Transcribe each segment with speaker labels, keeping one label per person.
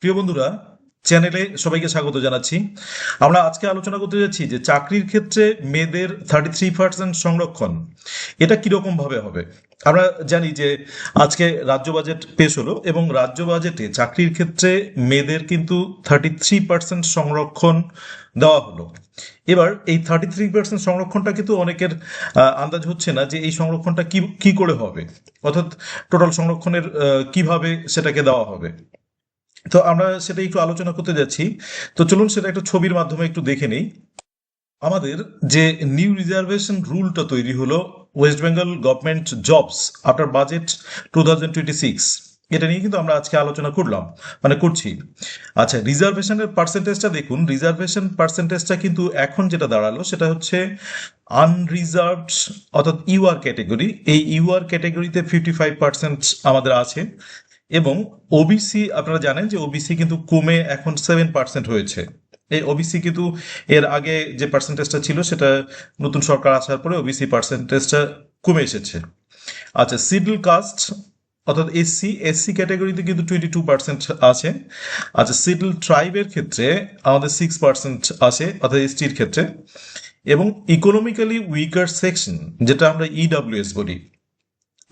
Speaker 1: প্রিয় বন্ধুরা, চ্যানেলে সবাইকে স্বাগত জানাচ্ছি। আমরা আজকে আলোচনা করতে যাচ্ছি যে চাকরির ক্ষেত্রে মেয়েদের 33% সংরক্ষণ এটা কিরকম ভাবে হবে। আমরা জানি যে আজকে রাজ্য বাজেট পেশ হলো এবং রাজ্য বাজেটে চাকরির ক্ষেত্রে মেয়েদের কিন্তু 33% সংরক্ষণ দেওয়া হলো। এবার এই 33% সংরক্ষণটা কিন্তু অনেকের আন্দাজ হচ্ছে না যে এই সংরক্ষণটা কি কি করে হবে, অর্থাৎ টোটাল সংরক্ষণের কিভাবে সেটাকে দেওয়া হবে। তো আমরা সেটা একটু আলোচনা করতে যাচ্ছি। তো চলুন সেটা একটা ছবির মাধ্যমে একটু দেখে নেই। আমাদের যে নিউ রিজার্ভেশন রুলটা তৈরি হলো West Bengal government jobs after budget 2026, এটা নিয়ে কিন্তু আমরা আজকে আলোচনা করলাম, মানে করছি। আচ্ছা, রিজার্ভেশনের পার্সেন্টেজটা দেখুন। রিজার্ভেশন পার্সেন্টেজটা কিন্তু এখন যেটা দাঁড়ালো সেটা হচ্ছে আনরিজার্ভড, অর্থাৎ ইউআর ক্যাটেগরি। এই ইউআর ক্যাটেগরিতে 55% আমাদের আছে এবং ওবিসি আপনারা জানেন যে ওবিসি কিন্তু কমে এখন 7% হয়েছে। এই ওবিসি কিন্তু এর আগে যে পার্সেন্টেজটা ছিল সেটা নতুন সরকার আসার পরে ওবিসি পার্সেন্টেজটা কমে এসেছে। আচ্ছা, শিডিউল কাস্ট অর্থাৎ এসসি ক্যাটাগরিতে কিন্তু 22% আছে। আচ্ছা, শিডিউল ট্রাইবের ক্ষেত্রে আমাদের 6% আছে, অর্থাৎ এসটির ক্ষেত্রে। এবং ইকোনমিক্যালি উইকার সেকশন, যেটা আমরা ইডাব্লিউএস বলি,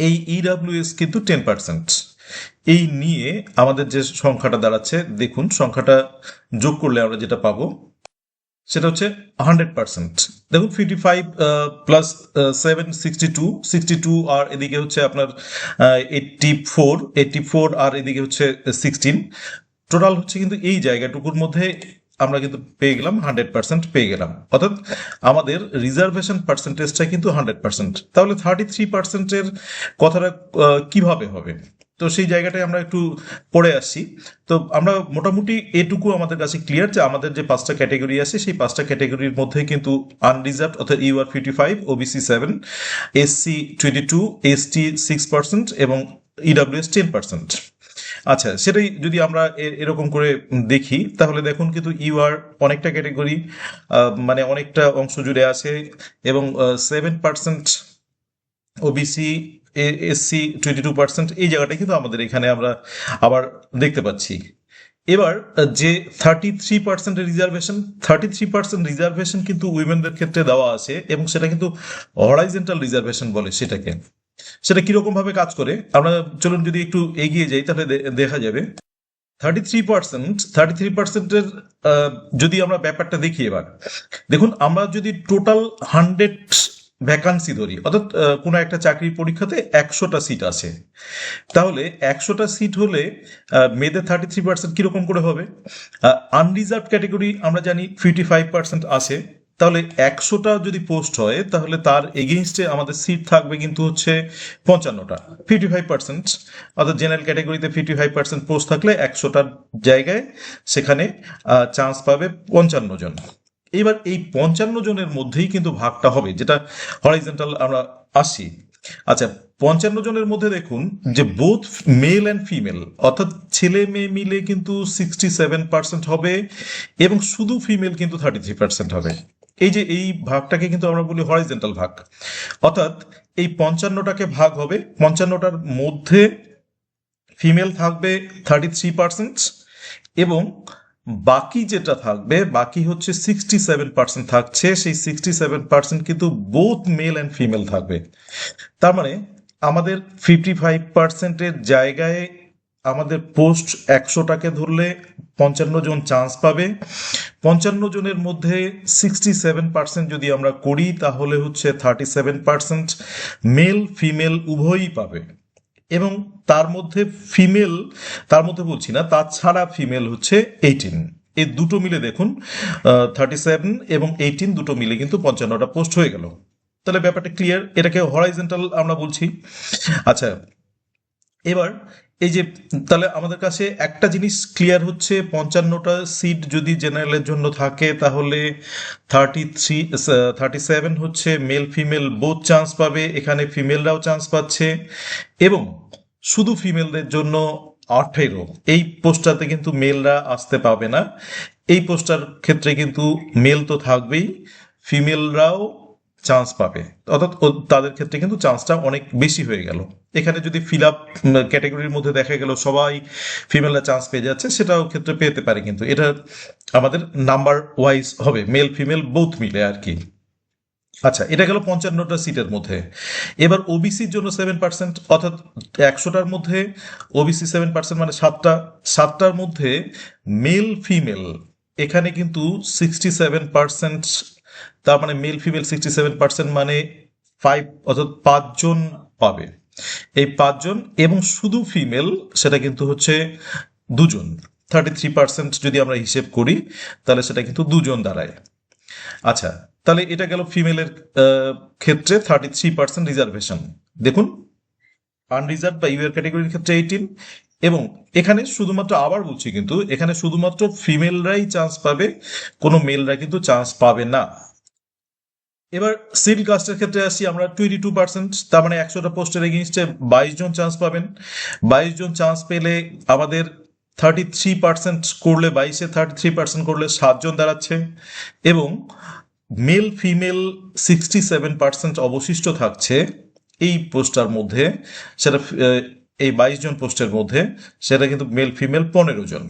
Speaker 1: এই ইডাব্লিউএস কিন্তু 10%। এই নিয়ে আমাদের যে সংখ্যাটা দাঁড়াচ্ছে, দেখুন সংখ্যাটা যোগ করলে আমরা যেটা পাবো সেটা হচ্ছে 100%। দেখুন 55 প্লাস 7 62 আর এদিকে হচ্ছে আপনার 84 আর এদিকে হচ্ছে 16, টোটাল হচ্ছে কিন্তু এই জায়গাটুকুর মধ্যে আমরা কিন্তু পেয়ে গেলাম 100% পেয়ে গেলাম, অর্থাৎ আমাদের রিজার্ভেশন পার্সেন্টেজটা কিন্তু 100%। তাহলে 33%-এর কথাটা কিভাবে হবে, তো সেই জায়গাটায় আমরা একটু পড়ে আসছি। তো আমরা মোটামুটি এটুকু আমাদের কাছে ক্লিয়ার যে আমাদের যে 5টা ক্যাটাগরি আছে সেই 5টা ক্যাটাগরির মধ্যে কিন্তু আনরিজার্ভ অর্থাৎ ইউআর 55, ওবিসি 7, এসসি 22, এসটি 6% এবং ইডাব্লিউএস 10%। আচ্ছা, সেটাই যদি আমরা এরকম করে দেখি তাহলে দেখুন কিন্তু ইউআর অনেকটা ক্যাটাগরি, মানে অনেকটা অংশ জুড়ে আছে এবং 7%, ওবিসি, এসসি 22%, এই জায়গাটা কিন্তু আমাদের এখানে আমরা আবার দেখতে পাচ্ছি। এবার যে 33% রিজার্ভেশন, 33% রিজার্ভেশন কিন্তু উইমেনদের ক্ষেত্রে দেওয়া আছে এবং সেটা কিন্তু হরাইজেন্টাল রিজার্ভেশন বলে সেটাকে। সেটা কিরকম ভাবে কাজ করে আমরা চলুন যদি একটু এগিয়ে যাই তাহলে দেখা যাবে 33%এর যদি আমরা ব্যাপারটা দেখি। এবার দেখুন, আমরা যদি টোটাল 100 ভ্যাকান্সি ধরি, অর্থাৎ কোনো একটা চাকরির পরীক্ষাতে 100টা সিট আছে, তাহলে 100টা সিট হলে মেয়েদের 33% কিরকম করে হবে। আনরিজার্ভ ক্যাটেগরি আমরা জানি 55% আছে, তাহলে 100টা যদি পোস্ট হয় তাহলে তার এগেইনস্টে আমাদের সিট থাকবে কিন্তু হচ্ছে 55টা, 55%। অর্থাৎ জেনারেল ক্যাটাগরিতে 55% পোস্ট থাকলে 100টার জায়গায় সেখানে চান্স পাবে 55 জন। এবার এই 55 জনের মধ্যেই কিন্তু ভাগটা হবে, যেটা হরাইজন্টাল আমরা আসি। আচ্ছা, 55 জনের মধ্যে দেখুন যে বোথ মেল অ্যান্ড ফিমেল, অর্থাৎ ছেলে মেয়ে মিলে কিন্তু 67% হবে এবং শুধু ফিমেল কিন্তু 33% হবে। এই যে এই ভাগটাকে কিন্তু আমরা বলি হরাইজন্টাল ভাগ, অর্থাৎ এই 55টাকে ভাগ হবে, 55টার মধ্যে ফিমেল থাকবে 33% এবং বাকি যেটা থাকবে, বাকি হচ্ছে 67% থাকছে, সেই 67% কিন্তু বোথ মেল অ্যান্ড ফিমেল থাকবে। তার মানে আমাদের 55%-এর জায়গায় আমাদের পোস্ট 100টাকে ধরলে 55 জন চান্স পাবে। 55 জনের মধ্যে 67% যদি আমরা করি তাহলে হচ্ছে 37% মেল ফিমেল উভয়ই পাবে। এবং তার মধ্যে ফিমেল, তার মধ্যে বলছি না, তাছাড়া ফিমেল হচ্ছে 18। এই দুটো মিলে দেখুন 37 এবং 18 দুটো মিলে কিন্তু 55টা পোস্ট হয়ে গেল। তাহলে ব্যাপারটা ক্লিয়ার, এটাকে হরাইজন্টাল আমরা বলছি। আচ্ছা, এবার এই যে তাহলে আমাদের কাছে একটা জিনিস ক্লিয়ার হচ্ছে, 55টা সিট যদি জেনারেলের জন্য থাকে তাহলে 37 হচ্ছে মেল ফিমেল বোথ চান্স পাবে, এখানে ফিমেলরাও চান্স পাচ্ছে। এবং শুধু ফিমেলদের জন্য 18, এই পোস্টটাতে কিন্তু মেলরা আসতে পাবে না। এই পোস্টার ক্ষেত্রে কিন্তু মেল তো থাকবেই, ফিমেলরাও চান্স পাবে, অর্থাৎ তাদের ক্ষেত্রে কিন্তু চান্সটা অনেক বেশি হয়ে গেল। এখানে যদি ফিল আপ ক্যাটাগরির মধ্যে দেখা গেল সবাই ফিমেলরা চান্স পেয়ে যাচ্ছে, সেটাও ক্ষেত্রে পেতে পারে, কিন্তু এটা আমাদের নাম্বার ওয়াইজ হবে, মেল ফিমেল বোথ মিলে আর কি। আচ্ছা, এটা গেল 55টা সিটের মধ্যে। এবার ওবিসির জন্য 7%, অর্থাৎ 100টার মধ্যে ওবিসি 7%, মানে সাতটার মধ্যে মেল ফিমেল এখানে কিন্তু 67%। তার মানে মেল ফিমেল 67%, মানে 5, অর্থাৎ 5জন পাবে। এই 5জন, এবং শুধু ফিমেল সেটা কিন্তু হচ্ছে 2জন। 33% যদি আমরা হিসেব করি তাহলে সেটা কিন্তু 2জন দাঁড়ায়। আচ্ছা, তাহলে এটা গেল ফিমেলের ক্ষেত্রে 33% রিজার্ভেশন। দেখুন, আনরিজার্ভ বা ইউআর ক্যাটাগরির ক্ষেত্রে 18, এবং এখানে শুধুমাত্র, আবার বলছি, কিন্তু এখানে শুধুমাত্র ফিমেলরাই চান্স পাবে, কোনো মেলরা কিন্তু চান্স পাবে না। এবার সিল কাস্টের ক্ষেত্রে আসি আমরা, 22%, তার মানে 100টা পোস্টের এগেইনস্টে 22 জন চান্স পাবেন। 22 জন চান্স পেলে আমাদের 33% করলে, 22-এ 33% করলে 7 জন দাঁড়াচ্ছে, এবং মেল ফিমেল 67% অবশিষ্ট থাকছে এই পোস্টার মধ্যে। সেটা এই 22 জন পোস্টের মধ্যে সেটা কিন্তু মেল ফিমেল 15 জন।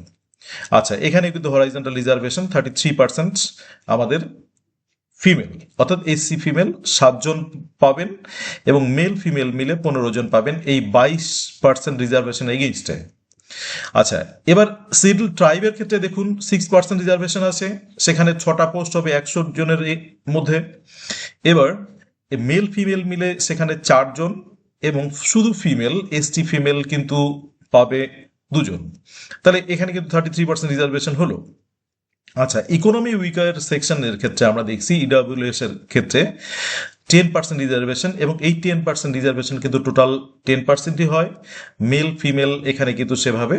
Speaker 1: আচ্ছা, এখানে কিন্তু হরাইজন্টাল রিজার্ভেশন 33% আমাদের ফিমেল, অর্থাৎ এসসি ফিমেল 7 জন পাবেন, এবং মেল ফিমেল মিলে 15 জন পাবেন এই 22% রিজার্ভেশন এগেইনস্টে। আচ্ছা, এবার সিডল ট্রাইবের ক্ষেত্রে দেখুন 6% রিজার্ভেশন আছে, সেখানে 6টা পোস্ট হবে 100 জনের মধ্যে। এবার মেল ফিমেল মিলে সেখানে 4 জন, এবং শুধু ফিমেল, এসটি ফিমেল কিন্তু পাবে 2 জন। তাহলে এখানে কিন্তু 33% রিজার্ভেশন হলো। আচ্ছা, ইকোনমি উইকার সেকশনের ক্ষেত্রে আমরা দেখছি ইডাব্লিউএস এর ক্ষেত্রে 10% রিজার্ভেশন, এবং এই 10% রিজার্ভেশন কিন্তু টোটাল 10%ই হয়। মেল ফিমেল এখানে কিন্তু সেভাবে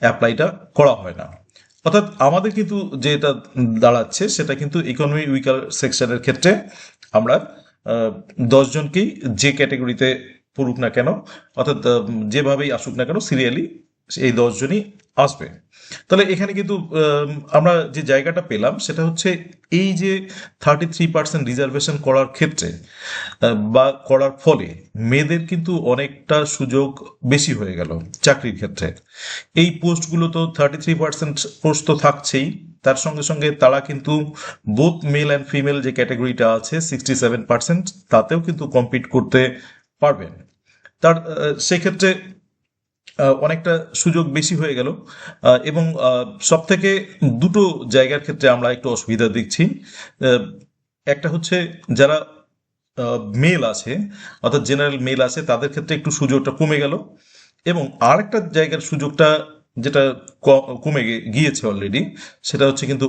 Speaker 1: অ্যাপ্লাইটা করা হয় না। অর্থাৎ আমাদের কিন্তু যেটা দাঁড়াচ্ছে সেটা কিন্তু ইকোনমি উইকার সেকশনের ক্ষেত্রে আমরা 10 জনকেই যে ক্যাটাগরিতে পড়ুক না কেন, অর্থাৎ যেভাবেই আসুক না কেন, সিরিয়ালি এই 10 জনই আসবে। তাহলে এখানে কিন্তু আমরা যে জায়গাটা পেলাম সেটা হচ্ছে এই যে 33% রিজার্ভেশন করার ক্ষেত্রে বা করার ফলে মেয়েদের কিন্তু অনেকটা সুযোগ বেশি হয়ে গেল চাকরির ক্ষেত্রে। এই পোস্টগুলো তো 33% পোস্ট তো থাকছেই, তার সঙ্গে সঙ্গে তারা কিন্তু বোথ মেল অ্যান্ড ফিমেল যে ক্যাটাগরিটা আছে 67%, তাতেও কিন্তু কম্পিট করতে পারবেন। তার সেক্ষেত্রে অনেকটা সুযোগ বেশি হয়ে গেল। এবং সব থেকে দুটো জায়গার ক্ষেত্রে আমরা একটু অসুবিধা দেখছি। একটা হচ্ছে যারা মেল আছে, অর্থাৎ জেনারেল মেল আছে, তাদের ক্ষেত্রে একটু সুযোগটা কমে গেল, এবং আরেকটা জায়গার সুযোগটা যেটা কমে গিয়েছে অলরেডি, সেটা হচ্ছে কিন্তু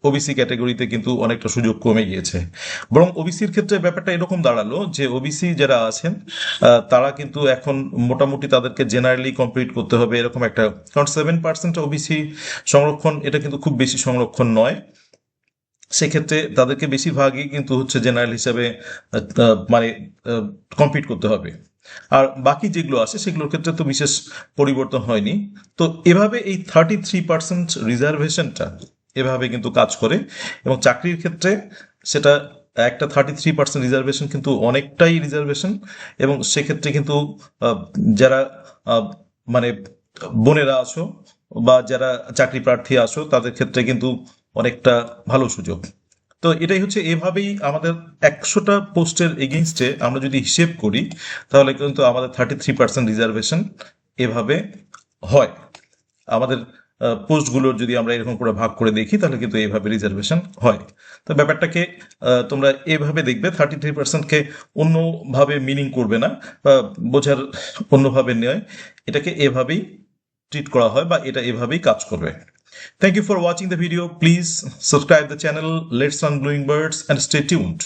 Speaker 1: ওবিসি ক্যাটাগরিতে কিন্তু অনেকটা সুযোগ কমে গিয়েছে। বরং ওবিসির ক্ষেত্রে ব্যাপারটা এরকম দাঁড়ালো যে ওবিসি যারা আছেন তারা কিন্তু এখন মোটামুটি তাদেরকে জেনারেলি কমপ্লিট করতে হবে এরকম একটা, কারণ 7% ওবিসি সংরক্ষণ এটা কিন্তু খুব বেশি সংরক্ষণ নয়। সেক্ষেত্রে তাদেরকে বেশিরভাগই কিন্তু হচ্ছে জেনারেল হিসাবে মানে কমপ্লিট করতে হবে। আর বাকি যেগুলো আছে সেগুলোর ক্ষেত্রে তো বিশেষ পরিবর্তন হয়নি। তো এভাবে এই 33% রিজার্ভেশনটা এভাবে কিন্তু কাজ করে, এবং চাকরির ক্ষেত্রে সেটা একটা 33% রিজার্ভেশন কিন্তু অনেকটাই রিজার্ভেশন, এবং সেক্ষেত্রে কিন্তু যারা মানে বোনেরা আছো বা যারা চাকরি প্রার্থী আছো তাদের ক্ষেত্রে কিন্তু অনেকটা ভালো সুযোগ। তো এটাই হচ্ছে, এভাবেই আমাদের 100টা পোস্টের এগেইনস্টে আমরা যদি হিসেব করি তাহলে কিন্তু আমাদের 33% রিজার্ভেশন এভাবে হয়। আমাদের পোস্টগুলোর যদি আমরা এরকম করে ভাগ করে দেখি তাহলে কিন্তু এইভাবে রিজার্ভেশন হয়। তো ব্যাপারটাকে তোমরা এভাবে দেখবে, 33%কে অন্যভাবে মিনিং করবে না বা বোঝার অন্যভাবে নয়, এটাকে এভাবেই ট্রিট করা হয় বা এটা এভাবেই কাজ করবে। Thank you for watching the video. Please subscribe the channel. Let's run Glowing Birds and stay tuned.